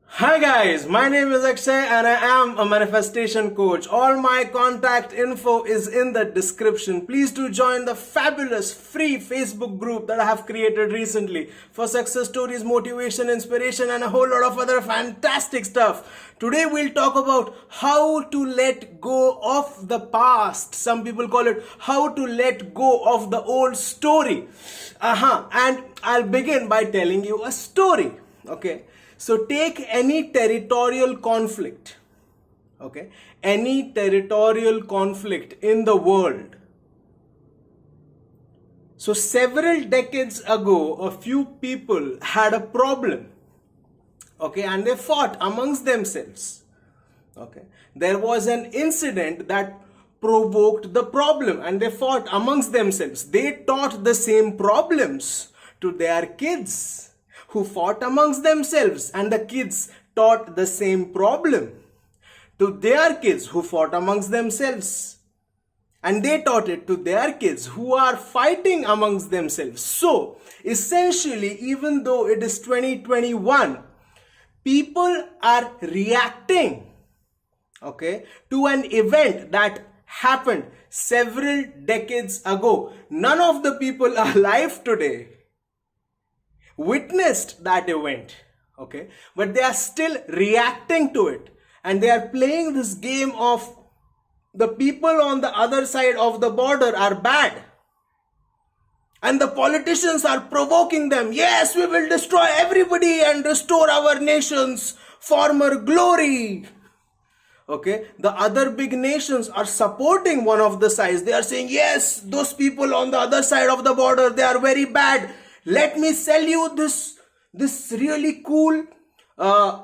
Hi guys, my name is Akshay and I am a manifestation coach. All my contact info is in the description. Please do join the fabulous free Facebook group that I have created recently for success stories, motivation, inspiration and a whole lot of other fantastic stuff. Today we'll talk about how to let go of the past. Some people call it how to let go of the old story. And I'll begin by telling you a story. Okay. So take any territorial conflict, okay, any territorial conflict in the world. So several decades ago, a few people had a problem, okay, and they fought amongst themselves, okay. There was an incident that provoked the problem and they fought amongst themselves. They taught the same problems to their kids, who fought amongst themselves, and the kids taught the same problem to their kids who fought amongst themselves, and they taught it to their kids who are fighting amongst themselves. So essentially, even though it is 2021, people are reacting, okay, to an event that happened several decades ago. None of the people alive today witnessed that event, okay, but they are still reacting to it, and they are playing this game of the people on the other side of the border are bad, and the politicians are provoking them. Yes, we will destroy everybody and restore our nation's former glory. Okay, the other big nations are supporting one of the sides. They are saying, yes, those people on the other side of the border, they are very bad. Let me sell you this really cool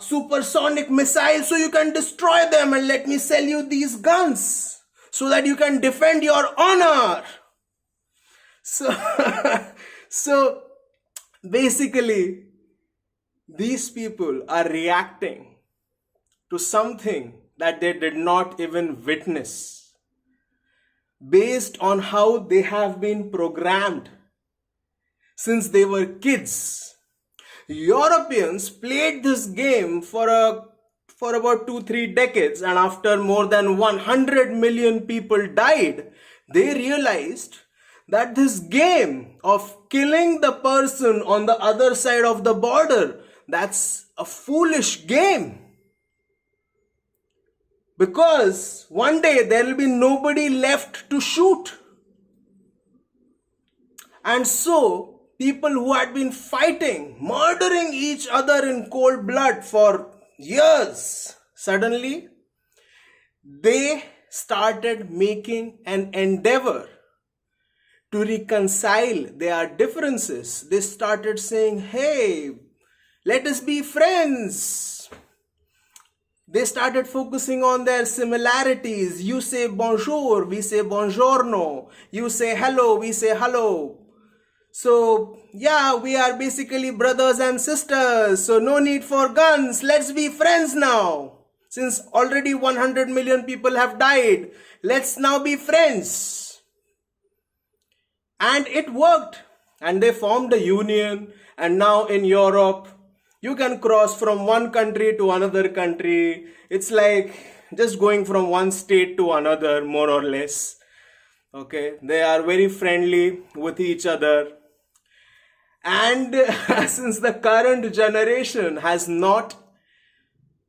supersonic missile so you can destroy them, and let me sell you these guns so that you can defend your honor. So basically, these people are reacting to something that they did not even witness, based on how they have been programmed since they were kids. Europeans played this game for about 2-3 decades, and after more than 100 million people died, they realized that this game of killing the person on the other side of the border, that's a foolish game. Because one day there will be nobody left to shoot. And so people who had been fighting, murdering each other in cold blood for years, suddenly they started making an endeavor to reconcile their differences. They started saying, hey, let us be friends. They started focusing on their similarities. You say bonjour, we say buongiorno. You say hello, we say hello. So, yeah, we are basically brothers and sisters. So, no need for guns. Let's be friends now. Since already 100 million people have died, let's now be friends. And it worked. And they formed a union. And now in Europe, you can cross from one country to another country. It's like just going from one state to another, more or less. Okay, they are very friendly with each other. And since the current generation has not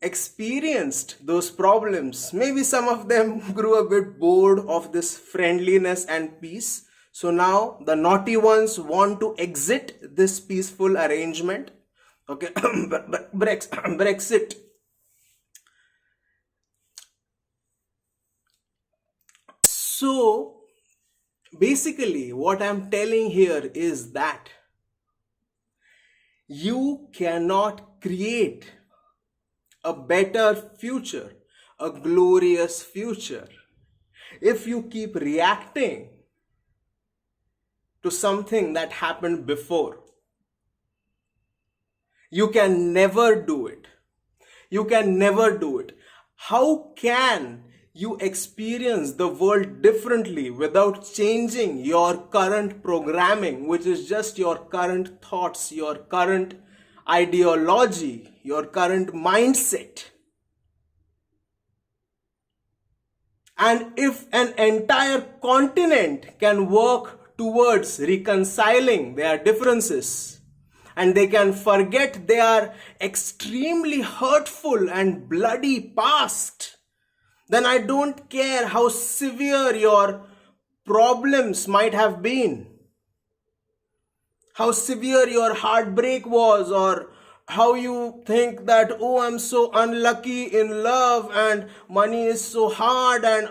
experienced those problems, maybe some of them grew a bit bored of this friendliness and peace. So now the naughty ones want to exit this peaceful arrangement. Okay, Brexit. So basically what I'm telling here is that you cannot create a better future, a glorious future, if you keep reacting to something that happened before. You can never do it. You can never do it. How can you experience the world differently without changing your current programming, which is just your current thoughts, your current ideology, your current mindset. And if an entire continent can work towards reconciling their differences, and they can forget their extremely hurtful and bloody past, then I don't care how severe your problems might have been, how severe your heartbreak was, or how you think that, oh, I'm so unlucky in love and money is so hard and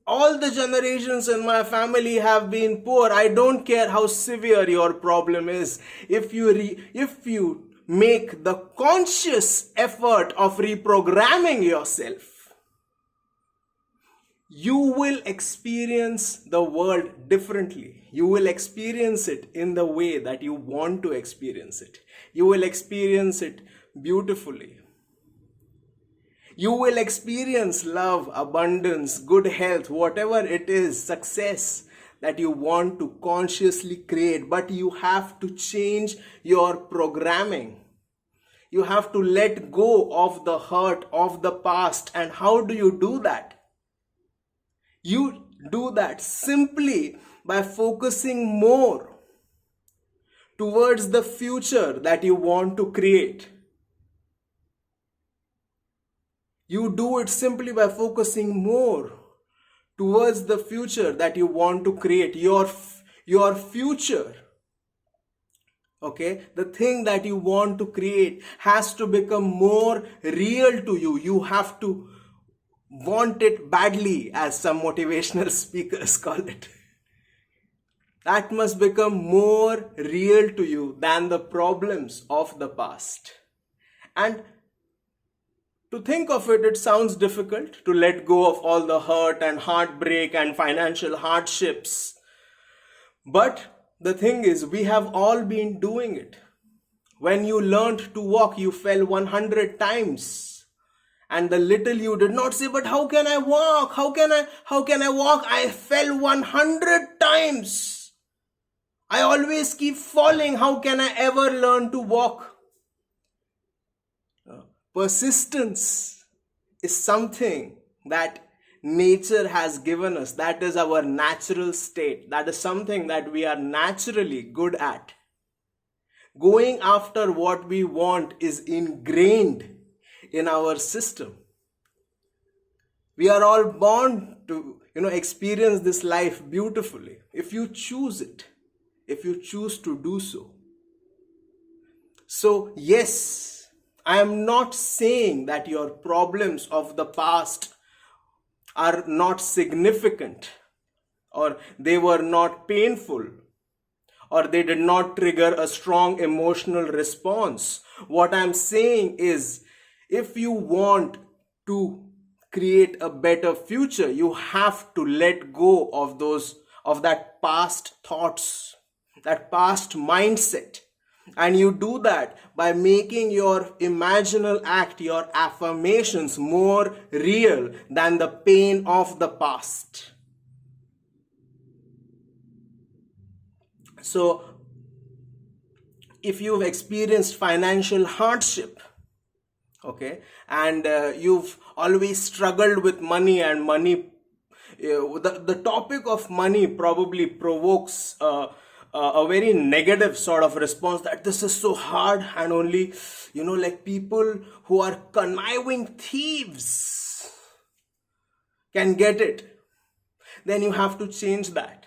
all the generations in my family have been poor. I don't care how severe your problem is. If you make the conscious effort of reprogramming yourself, you will experience the world differently. You will experience it in the way that you want to experience it. You will experience it beautifully. You will experience love, abundance, good health, whatever it is, success that you want to consciously create. But you have to change your programming. You have to let go of the hurt of the past. And how do you do that? You do that simply by focusing more towards the future that you want to create. You do it simply by focusing more towards the future that you want to create. Your future, okay, the thing that you want to create has to become more real to you. You have to want it badly, as some motivational speakers call it. That must become more real to you than the problems of the past. And to think of it, it sounds difficult to let go of all the hurt and heartbreak and financial hardships. But the thing is, we have all been doing it. When you learned to walk, you fell 100 times. And the little you did not say, but how can I walk? How can I walk? I fell 100 times. I always keep falling. How can I ever learn to walk? Persistence is something that nature has given us. That is our natural state. That is something that we are naturally good at. Going after what we want is ingrained in our system. We are all born to, experience this life beautifully. If you choose it, if you choose to do so. So yes, I am not saying that your problems of the past are not significant, or they were not painful, or they did not trigger a strong emotional response. What I'm saying is, if you want to create a better future, you have to let go of that past thoughts, that past mindset. And you do that by making your imaginal act, your affirmations more real than the pain of the past. So, if you've experienced financial hardship, okay, and you've always struggled with money, and money, the topic of money probably provokes a very negative sort of response, that this is so hard, and only, like people who are conniving thieves can get it. Then you have to change that.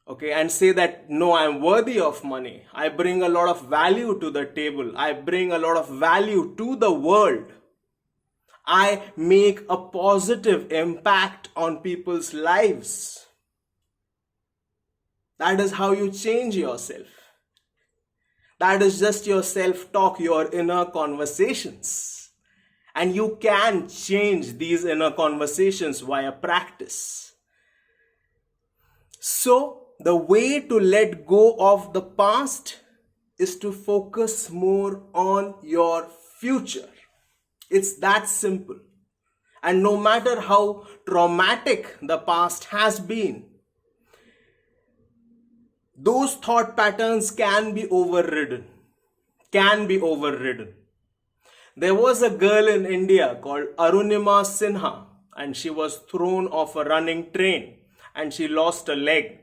Okay, and say that, no, I am worthy of money. I bring a lot of value to the table. I bring a lot of value to the world. I make a positive impact on people's lives. That is how you change yourself. That is just your self-talk, your inner conversations. And you can change these inner conversations via practice. So, the way to let go of the past is to focus more on your future. It's that simple. And no matter how traumatic the past has been, those thought patterns can be overridden. can be overridden. There was a girl in India called Arunima Sinha, and she was thrown off a running train and she lost a leg.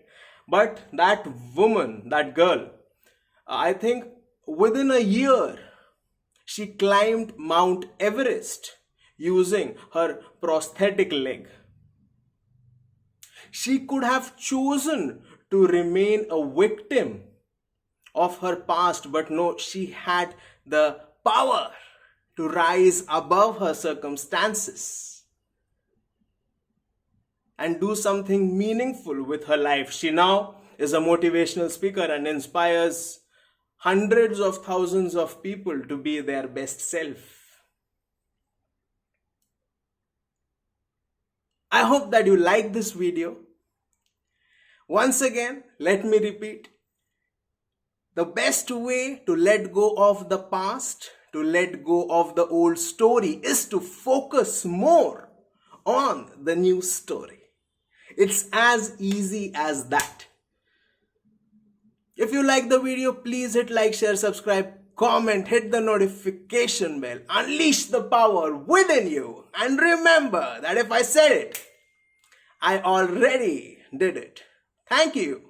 But that woman, that girl, I think within a year, she climbed Mount Everest using her prosthetic leg. She could have chosen to remain a victim of her past, but no, she had the power to rise above her circumstances and do something meaningful with her life. She now is a motivational speaker and inspires hundreds of thousands of people to be their best self. I hope that you like this video. Once again, let me repeat. The best way to let go of the past, to let go of the old story, is to focus more on the new story. It's as easy as that. If you like the video, please hit like, share, subscribe, comment, hit the notification bell, unleash the power within you. And remember that if I said it, I already did it. Thank you.